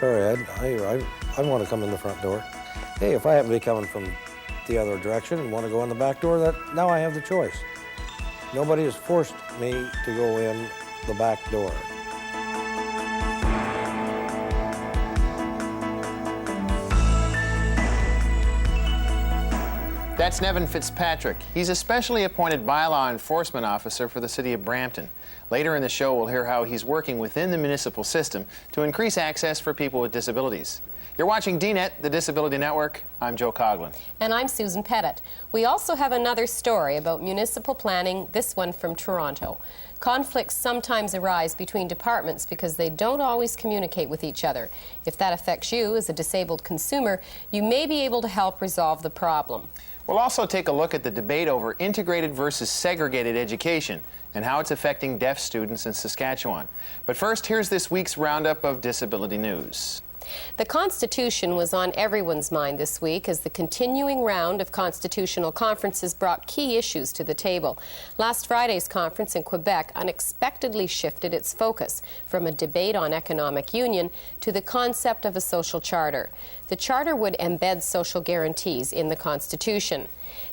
sorry, Ed, I want to come in the front door. Hey, if I happen to be coming from the other direction and want to go in the back door, now I have the choice. Nobody has forced me to go in the back door. That's Nevan Fitzpatrick. He's a specially appointed bylaw enforcement officer for the city of Brampton. Later in the show, we'll hear how he's working within the municipal system to increase access for people with disabilities. You're watching DNet, the Disability Network. I'm Joe Coughlin. And I'm Susan Pettit. We also have another story about municipal planning, this one from Toronto. Conflicts sometimes arise between departments because they don't always communicate with each other. If that affects you as a disabled consumer, you may be able to help resolve the problem. We'll also take a look at the debate over integrated versus segregated education and how it's affecting deaf students in Saskatchewan. But first, here's this week's roundup of disability news. The Constitution was on everyone's mind this week as the continuing round of constitutional conferences brought key issues to the table. Last Friday's conference in Quebec unexpectedly shifted its focus from a debate on economic union to the concept of a social charter. The charter would embed social guarantees in the Constitution.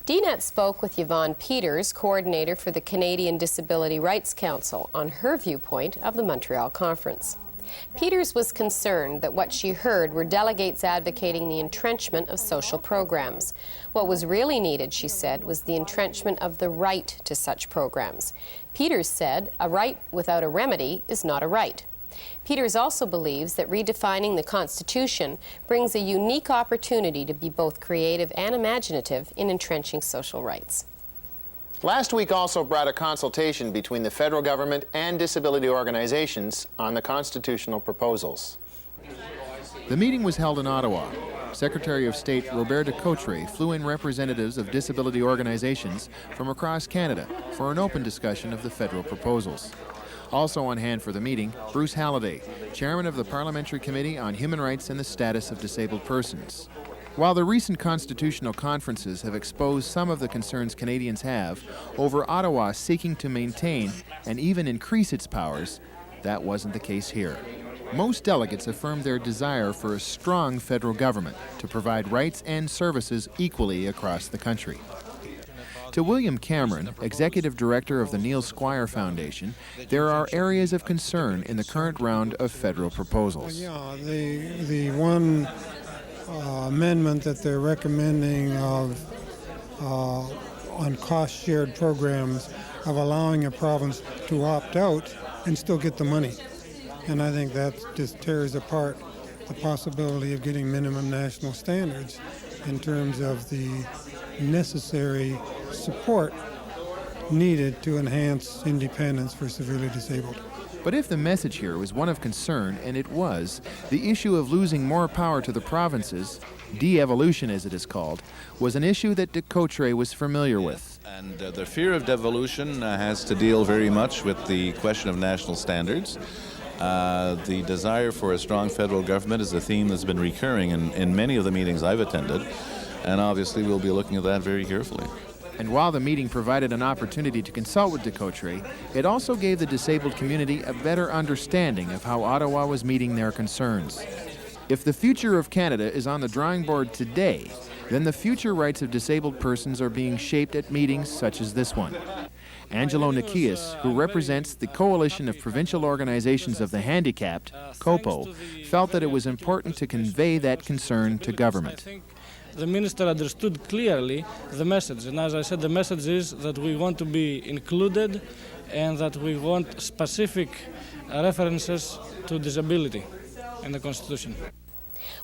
DNet spoke with Yvonne Peters, coordinator for the Canadian Disability Rights Council, on her viewpoint of the Montreal Conference. Peters was concerned that what she heard were delegates advocating the entrenchment of social programs. What was really needed, she said, was the entrenchment of the right to such programs. Peters said, a right without a remedy is not a right. Peters also believes that redefining the Constitution brings a unique opportunity to be both creative and imaginative in entrenching social rights. Last week also brought a consultation between the federal government and disability organizations on the constitutional proposals. The meeting was held in Ottawa. Secretary of State Robert de Cotteret flew in representatives of disability organizations from across Canada for an open discussion of the federal proposals. Also on hand for the meeting, Bruce Halliday, chairman of the Parliamentary Committee on Human Rights and the Status of Disabled Persons. While the recent constitutional conferences have exposed some of the concerns Canadians have over Ottawa seeking to maintain and even increase its powers, that wasn't the case here. Most delegates affirmed their desire for a strong federal government to provide rights and services equally across the country. To William Cameron, Executive Director of the Neil Squire Foundation, there are areas of concern in the current round of federal proposals. The one amendment that they're recommending on cost-shared programs of allowing a province to opt out and still get the money. And I think that just tears apart the possibility of getting minimum national standards in terms of the necessary support needed to enhance independence for severely disabled. But if the message here was one of concern, and it was, the issue of losing more power to the provinces, de-evolution as it is called, was an issue that de Cotteret was familiar with. And the fear of devolution has to deal very much with the question of national standards. The desire for a strong federal government is a theme that's been recurring in many of the meetings I've attended, and obviously we'll be looking at that very carefully. And while the meeting provided an opportunity to consult with de Cotteret, it also gave the disabled community a better understanding of how Ottawa was meeting their concerns. If the future of Canada is on the drawing board today, then the future rights of disabled persons are being shaped at meetings such as this one. Angelo Nikias, who represents the Coalition of Provincial Organizations of the Handicapped, COPO, felt that it was important to convey that concern to government. The minister understood clearly the message, and as I said, the message is that we want to be included and that we want specific references to disability in the Constitution.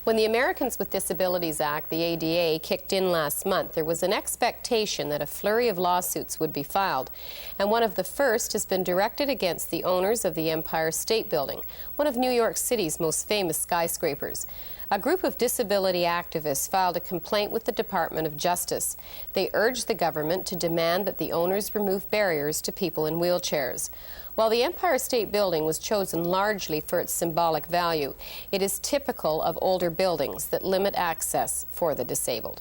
When the Americans with Disabilities Act, the ADA, kicked in last month, there was an expectation that a flurry of lawsuits would be filed, and one of the first has been directed against the owners of the Empire State Building, one of New York City's most famous skyscrapers. A group of disability activists filed a complaint with the Department of Justice. They urged the government to demand that the owners remove barriers to people in wheelchairs. While the Empire State Building was chosen largely for its symbolic value, it is typical of older buildings that limit access for the disabled.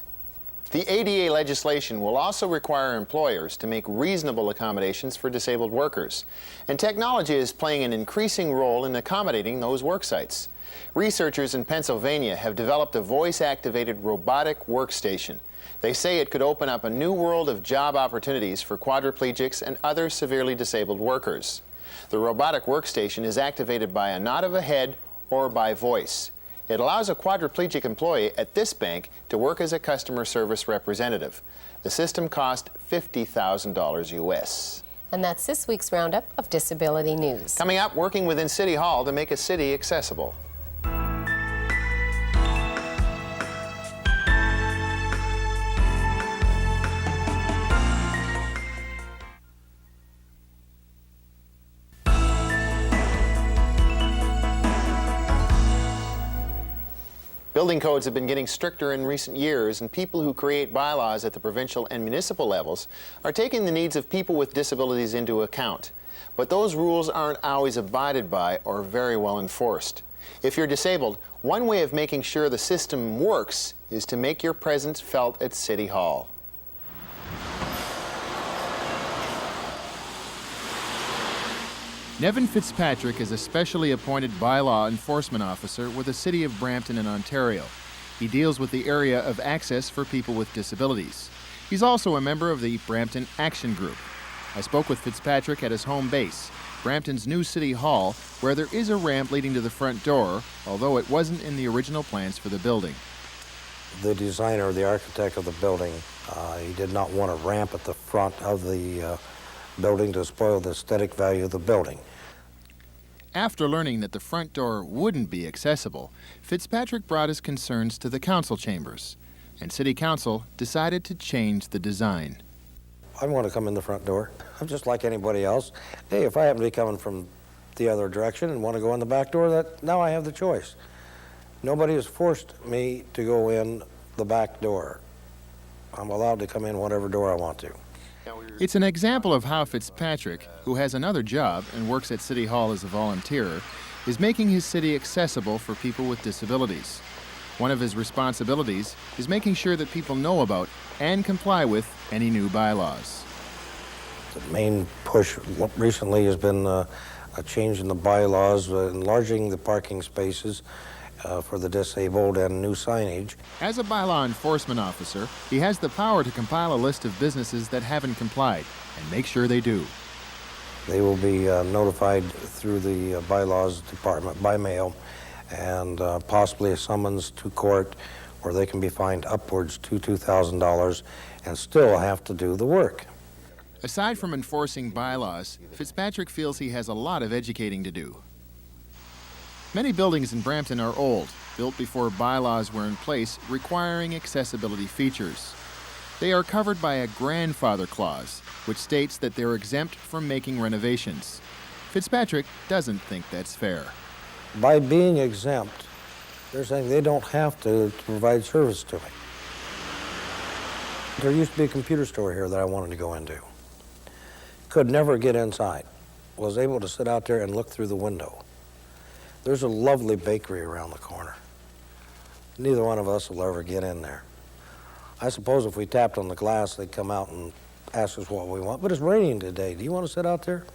The ADA legislation will also require employers to make reasonable accommodations for disabled workers, and technology is playing an increasing role in accommodating those work sites. Researchers in Pennsylvania have developed a voice-activated robotic workstation. They say it could open up a new world of job opportunities for quadriplegics and other severely disabled workers. The robotic workstation is activated by a nod of a head or by voice. It allows a quadriplegic employee at this bank to work as a customer service representative. The system cost $50,000 US. And that's this week's roundup of disability news. Coming up, working within City Hall to make a city accessible. Building codes have been getting stricter in recent years, and people who create bylaws at the provincial and municipal levels are taking the needs of people with disabilities into account. But those rules aren't always abided by or very well enforced. If you're disabled, one way of making sure the system works is to make your presence felt at City Hall. Nevan Fitzpatrick is a specially appointed bylaw enforcement officer with the City of Brampton in Ontario. He deals with the area of access for people with disabilities. He's also a member of the Brampton Action Group. I spoke with Fitzpatrick at his home base, Brampton's new City Hall, where there is a ramp leading to the front door, although it wasn't in the original plans for the building. The designer, the architect of the building, he did not want a ramp at the front of the building to spoil the aesthetic value of the building. After learning that the front door wouldn't be accessible, Fitzpatrick brought his concerns to the council chambers, and City Council decided to change the design. I want to come in the front door. I'm just like anybody else. Hey, if I happen to be coming from the other direction and want to go in the back door, that now I have the choice. Nobody has forced me to go in the back door. I'm allowed to come in whatever door I want to. It's an example of how Fitzpatrick, who has another job and works at City Hall as a volunteer, is making his city accessible for people with disabilities. One of his responsibilities is making sure that people know about and comply with any new bylaws. The main push recently has been a change in the bylaws, enlarging the parking spaces for the disabled and new signage. As a bylaw enforcement officer, he has the power to compile a list of businesses that haven't complied and make sure they do. They will be notified through the bylaws department by mail, and possibly a summons to court where they can be fined upwards to $2,000 and still have to do the work. Aside from enforcing bylaws, Fitzpatrick feels he has a lot of educating to do. Many buildings in Brampton are old, built before bylaws were in place requiring accessibility features. They are covered by a grandfather clause, which states that they're exempt from making renovations. Fitzpatrick doesn't think that's fair. By being exempt, they're saying they don't have to provide service to me. There used to be a computer store here that I wanted to go into. Could never get inside. Was able to sit out there and look through the window. There's a lovely bakery around the corner. Neither one of us will ever get in there. I suppose if we tapped on the glass, they'd come out and ask us what we want. But it's raining today. Do you want to sit out there?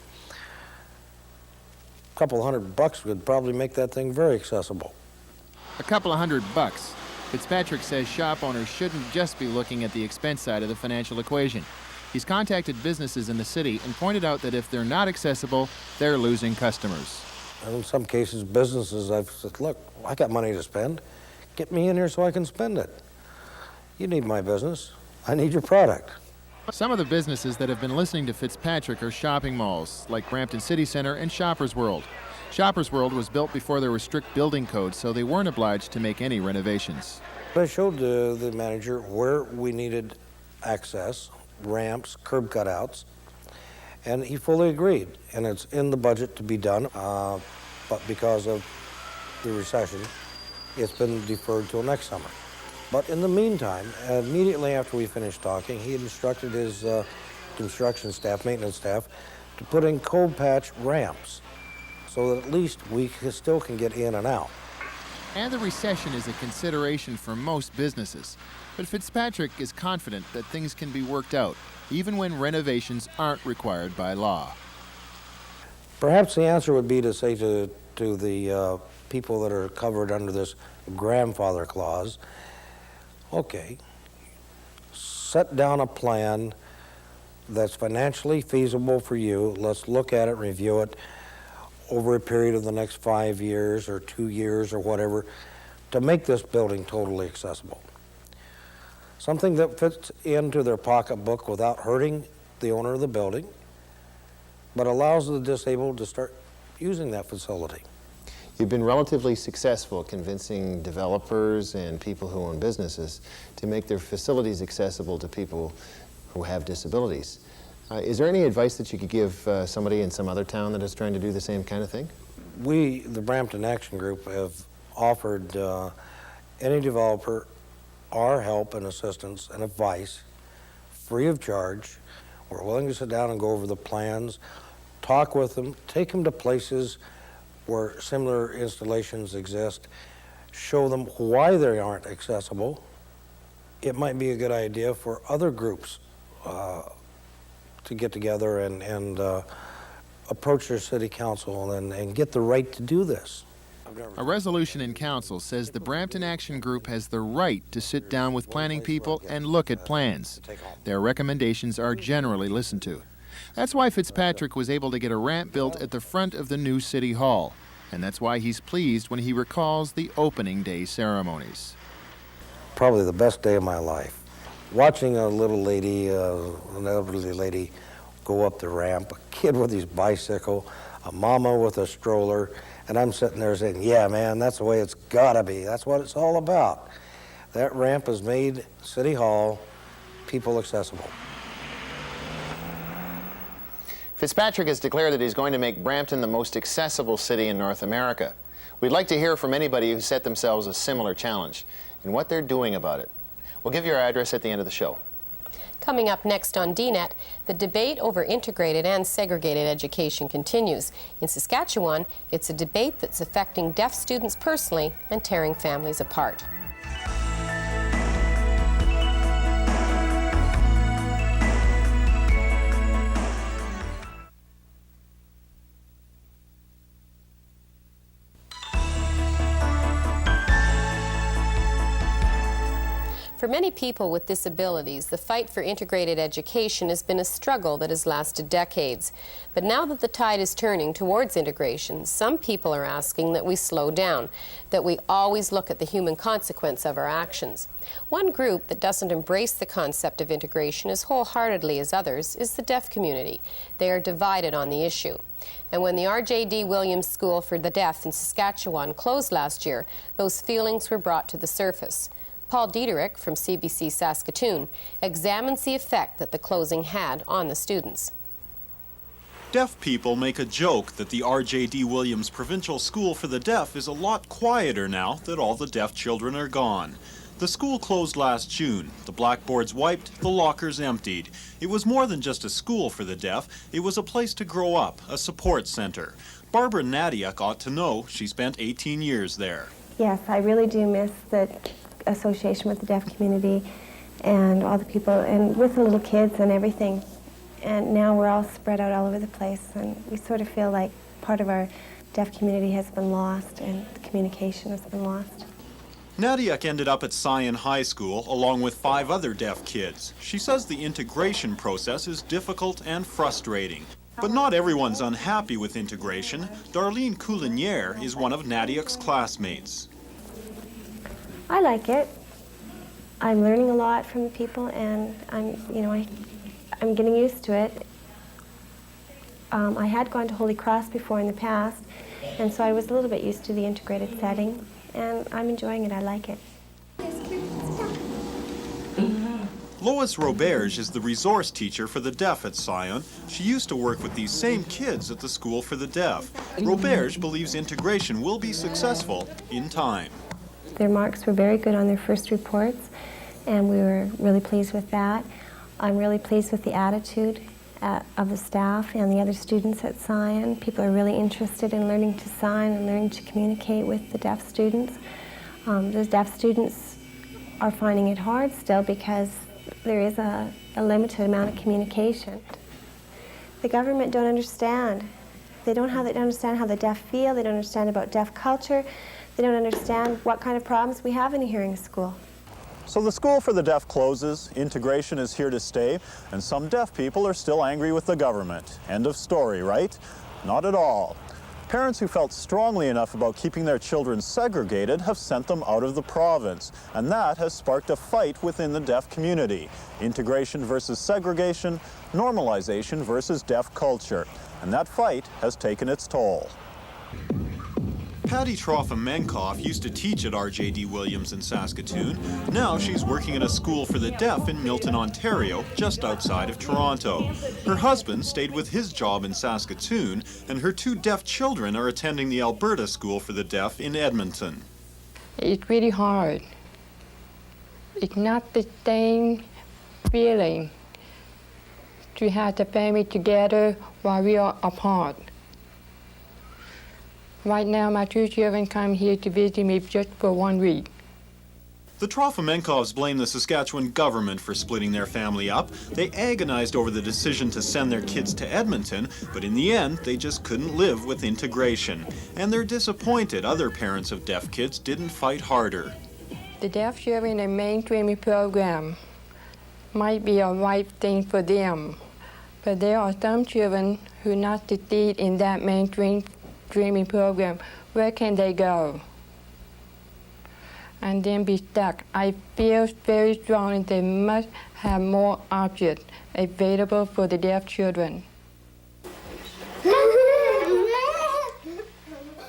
A couple $100 would probably make that thing very accessible. A couple of $100. Fitzpatrick says shop owners shouldn't just be looking at the expense side of the financial equation. He's contacted businesses in the city and pointed out that if they're not accessible, they're losing customers. And in some cases, businesses, I've said, look, I got money to spend. Get me in here so I can spend it. You need my business. I need your product. Some of the businesses that have been listening to Fitzpatrick are shopping malls, like Brampton City Centre and Shoppers World. Shoppers World was built before there were strict building codes, so they weren't obliged to make any renovations. I showed the manager where we needed access, ramps, curb cutouts, and he fully agreed. And it's in the budget to be done, but because of the recession, it's been deferred till next summer. But in the meantime, immediately after we finished talking, he had instructed his construction staff, maintenance staff, to put in cold patch ramps so that at least we still can get in and out. And the recession is a consideration for most businesses. But Fitzpatrick is confident that things can be worked out, even when renovations aren't required by law. Perhaps the answer would be to say to the people that are covered under this grandfather clause, okay, set down a plan that's financially feasible for you. Let's look at it, review it over a period of the next 5 years or 2 years or whatever to make this building totally accessible. Something that fits into their pocketbook without hurting the owner of the building, but allows the disabled to start using that facility. You've been relatively successful convincing developers and people who own businesses to make their facilities accessible to people who have disabilities. Is there any advice that you could give somebody in some other town that is trying to do the same kind of thing? We, the Brampton Action Group, have offered any developer our help and assistance and advice free of charge. We're willing to sit down and go over the plans, talk with them, take them to places where similar installations exist, show them why they aren't accessible. It might be a good idea for other groups to get together and approach their city council and get the right to do this. A resolution in council says the Brampton Action Group has the right to sit down with planning people and look at plans. Their recommendations are generally listened to. That's why Fitzpatrick was able to get a ramp built at the front of the new City Hall. And that's why he's pleased when he recalls the opening day ceremonies. Probably the best day of my life. Watching a little lady, an elderly lady, go up the ramp, a kid with his bicycle, a mama with a stroller, and I'm sitting there saying, yeah, man, that's the way it's gotta be. That's what it's all about. That ramp has made City Hall people accessible. Fitzpatrick has declared that he's going to make Brampton the most accessible city in North America. We'd like to hear from anybody who set themselves a similar challenge and what they're doing about it. We'll give you our address at the end of the show. Coming up next on DNet, the debate over integrated and segregated education continues. In Saskatchewan, it's a debate that's affecting deaf students personally and tearing families apart. For many people with disabilities, the fight for integrated education has been a struggle that has lasted decades. But now that the tide is turning towards integration, some people are asking that we slow down, that we always look at the human consequence of our actions. One group that doesn't embrace the concept of integration as wholeheartedly as others is the deaf community. They are divided on the issue. And when the R.J.D. Williams School for the Deaf in Saskatchewan closed last year, those feelings were brought to the surface. Paul Dieterich from CBC Saskatoon examines the effect that the closing had on the students. Deaf people make a joke that the R.J.D. Williams Provincial School for the Deaf is a lot quieter now that all the deaf children are gone. The school closed last June. The blackboards wiped, the lockers emptied. It was more than just a school for the deaf. It was a place to grow up, a support center. Barbara Nadiuk ought to know. She spent 18 years there. Yes, I really do miss the association with the deaf community and all the people, and with the little kids and everything. And now we're all spread out all over the place, and we sort of feel like part of our deaf community has been lost and the communication has been lost. Nadiuk ended up at Sion High School along with 5 other deaf kids. She says the integration process is difficult and frustrating. But not everyone's unhappy with integration. Darlene Couliniere is one of Nadiuk's classmates. I like it. I'm learning a lot from the people, and I'm getting used to it. I had gone to Holy Cross before in the past, and so I was a little bit used to the integrated setting, and I'm enjoying it. I like it. Lois Roberge is the resource teacher for the deaf at Sion. She used to work with these same kids at the School for the Deaf. Roberge believes integration will be successful in time. Their marks were very good on their first reports, and we were really pleased with that. I'm really pleased with the attitude of the staff and the other students at Sion. People are really interested in learning to sign and learning to communicate with the deaf students. The deaf students are finding it hard still because there is a limited amount of communication. The government don't understand. They don't understand how the deaf feel. They don't understand about deaf culture. They don't understand what kind of problems we have in a hearing school. So the school for the deaf closes, integration is here to stay, and some deaf people are still angry with the government. End of story, right? Not at all. Parents who felt strongly enough about keeping their children segregated have sent them out of the province, and that has sparked a fight within the deaf community. Integration versus segregation, normalization versus deaf culture, and that fight has taken its toll. Patty Trofa-Menkoff used to teach at RJD Williams in Saskatoon. Now she's working at a school for the deaf in Milton, Ontario, just outside of Toronto. Her husband stayed with his job in Saskatoon, and her 2 deaf children are attending the Alberta School for the Deaf in Edmonton. It's really hard. It's not the same feeling to have the family together while we are apart. Right now, my 2 children come here to visit me just for 1 week. The Trofa-Menkoffs blame the Saskatchewan government for splitting their family up. They agonized over the decision to send their kids to Edmonton, but in the end, they just couldn't live with integration. And they're disappointed other parents of deaf kids didn't fight harder. The deaf children in the mainstreaming program might be a right thing for them, but there are some children who not succeed in that mainstreaming program. Where can they go? And then be stuck. I feel very strongly they must have more options available for the deaf children.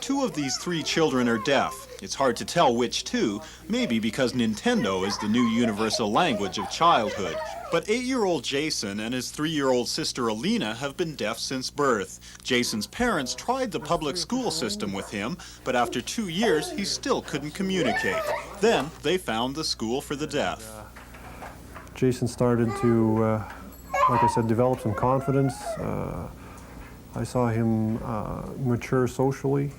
2 of these 3 children are deaf. It's hard to tell which 2, maybe because Nintendo is the new universal language of childhood. But 8-year-old Jason and his 3-year-old sister Alina have been deaf since birth. Jason's parents tried the public school system with him, but after 2 years, he still couldn't communicate. Then they found the school for the deaf. Jason started to, like I said, develop some confidence. I saw him mature socially,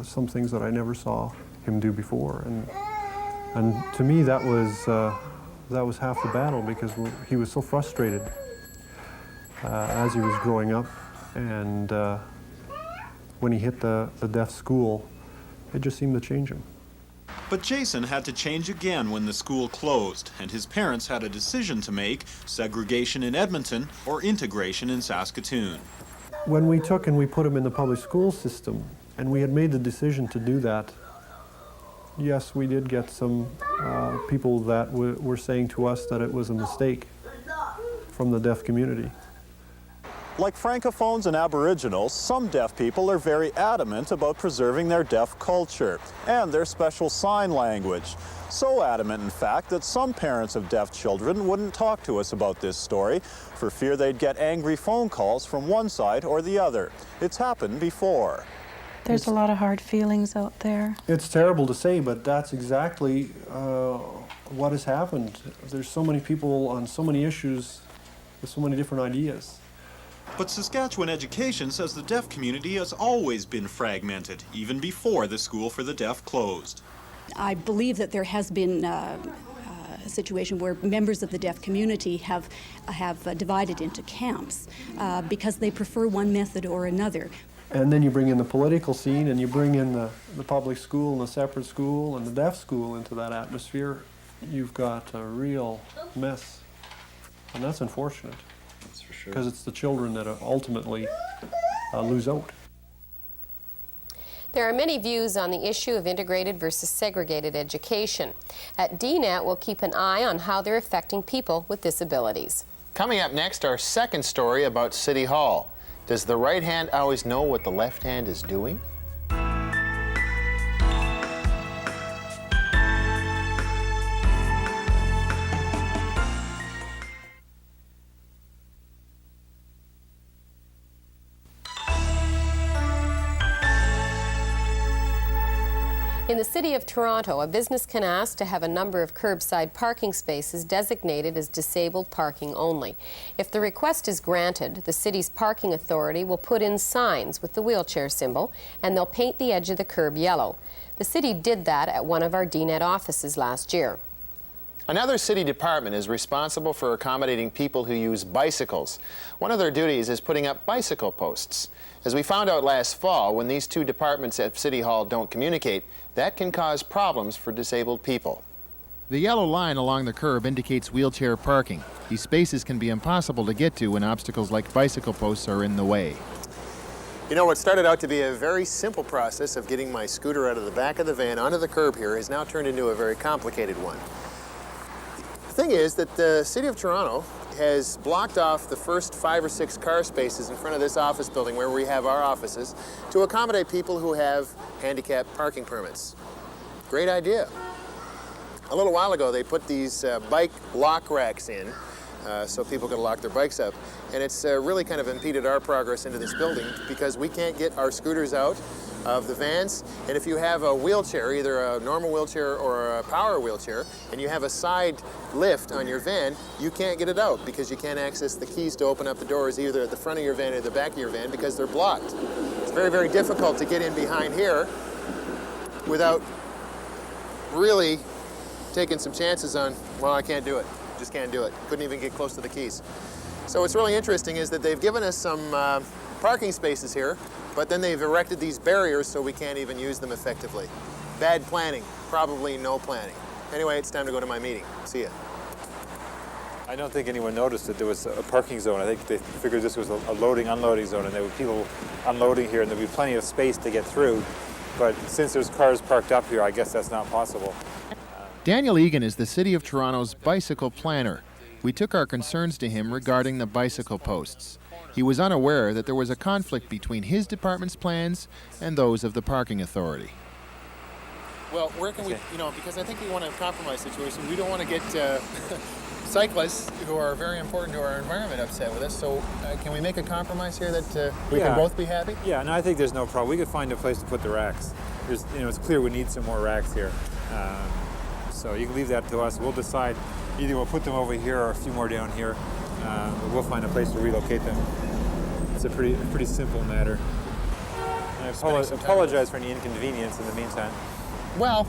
some things that I never saw him do before. And to me, that was half the battle, because he was so frustrated as he was growing up, and when he hit the deaf school, it just seemed to change him. But Jason had to change again when the school closed, and his parents had a decision to make: segregation in Edmonton or integration in Saskatoon. When we took and we put him in the public school system, and we had made the decision to do that, yes, we did get some people that were saying to us that it was a mistake from the deaf community. Like Francophones and Aboriginals, some deaf people are very adamant about preserving their deaf culture and their special sign language. So adamant, in fact, that some parents of deaf children wouldn't talk to us about this story for fear they'd get angry phone calls from one side or the other. It's happened before. There's a lot of hard feelings out there. It's terrible to say, but that's exactly what has happened. There's so many people on so many issues with so many different ideas. But Saskatchewan Education says the deaf community has always been fragmented, even before the School for the Deaf closed. I believe that there has been a situation where members of the deaf community have divided into camps because they prefer one method or another. And then you bring in the political scene, and you bring in the public school and the separate school and the deaf school into that atmosphere. You've got a real mess, and that's unfortunate. That's for sure. Because it's the children that ultimately lose out. There are many views on the issue of integrated versus segregated education. At DNET, we'll keep an eye on how they're affecting people with disabilities. Coming up next, our second story about City Hall. Does the right hand always know what the left hand is doing? In the City of Toronto, a business can ask to have a number of curbside parking spaces designated as disabled parking only. If the request is granted, the city's parking authority will put in signs with the wheelchair symbol, and they'll paint the edge of the curb yellow. The city did that at one of our DNET offices last year. Another city department is responsible for accommodating people who use bicycles. One of their duties is putting up bicycle posts. As we found out last fall, when these two departments at City Hall don't communicate, that can cause problems for disabled people. The yellow line along the curb indicates wheelchair parking. These spaces can be impossible to get to when obstacles like bicycle posts are in the way. You know, what started out to be a very simple process of getting my scooter out of the back of the van onto the curb here has now turned into a very complicated one. The thing is that the City of Toronto has blocked off the first 5 or 6 car spaces in front of this office building where we have our offices to accommodate people who have handicapped parking permits. Great idea. A little while ago, they put these bike lock racks in so people could lock their bikes up. And it's really kind of impeded our progress into this building because we can't get our scooters out of the vans. And if you have a wheelchair, either a normal wheelchair or a power wheelchair, and you have a side lift on your van, you can't get it out because you can't access the keys to open up the doors either at the front of your van or the back of your van because they're blocked. It's very, very difficult to get in behind here without really taking some chances on, well, I can't do it. Just can't do it. Couldn't even get close to the keys. So what's really interesting is that they've given us some parking spaces here, but then they've erected these barriers so we can't even use them effectively. Bad planning, probably no planning. Anyway, it's time to go to my meeting. See ya. I don't think anyone noticed that there was a parking zone. I think they figured this was a loading, unloading zone, and there were people unloading here, and there'd be plenty of space to get through. But since there's cars parked up here, I guess that's not possible. Daniel Egan is the City of Toronto's bicycle planner. We took our concerns to him regarding the bicycle posts. He was unaware that there was a conflict between his department's plans and those of the parking authority. Well, where can we, because I think we want a compromise situation. We don't want to get cyclists who are very important to our environment upset with us. So can we make a compromise here that we can both be happy? Yeah, no, I think there's no problem. We could find a place to put the racks. It's clear we need some more racks here. So you can leave that to us. We'll decide either we'll put them over here or a few more down here. But we'll find a place to relocate them. It's a pretty simple matter. I apologize for any inconvenience in the meantime. Well,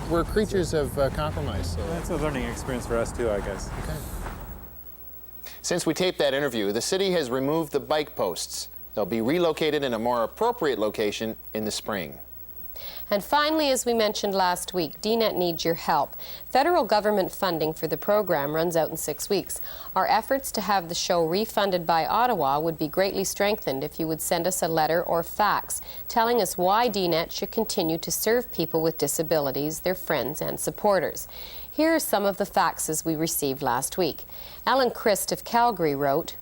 we're creatures of compromise. So. It's a learning experience for us too, I guess. Okay. Since we taped that interview, the city has removed the bike posts. They'll be relocated in a more appropriate location in the spring. And finally, as we mentioned last week, DNET needs your help. Federal government funding for the program runs out in 6 weeks. Our efforts to have the show refunded by Ottawa would be greatly strengthened if you would send us a letter or fax telling us why DNET should continue to serve people with disabilities, their friends and supporters. Here are some of the faxes we received last week. Ellen Christ of Calgary wrote,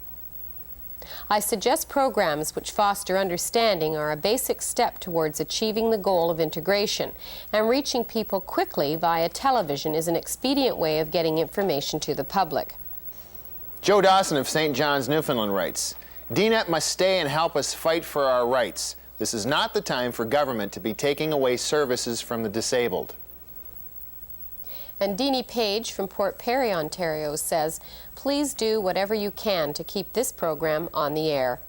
I suggest programs which foster understanding are a basic step towards achieving the goal of integration, and reaching people quickly via television is an expedient way of getting information to the public. Joe Dawson of St. John's, Newfoundland writes, DNET must stay and help us fight for our rights. This is not the time for government to be taking away services from the disabled. And Deanie Page from Port Perry, Ontario says, please do whatever you can to keep this program on the air.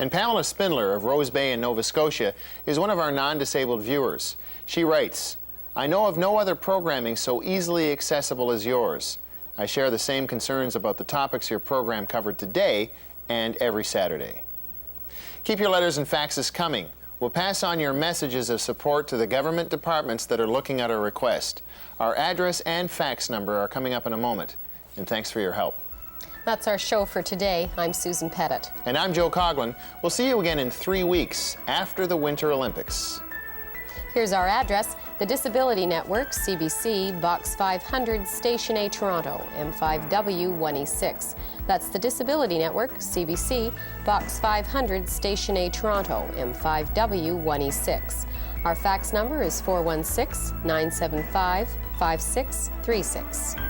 And Pamela Spindler of Rose Bay in Nova Scotia is one of our non-disabled viewers. She writes, I know of no other programming so easily accessible as yours. I share the same concerns about the topics your program covered today and every Saturday. Keep your letters and faxes coming. We'll pass on your messages of support to the government departments that are looking at our request. Our address and fax number are coming up in a moment. And thanks for your help. That's our show for today. I'm Susan Pettit. And I'm Joe Coughlin. We'll see you again in 3 weeks after the Winter Olympics. Here's our address, the Disability Network, CBC, Box 500, Station A, Toronto, M5W 1E6. That's the Disability Network, CBC, Box 500, Station A, Toronto, M5W 1E6. Our fax number is 416-975-5636.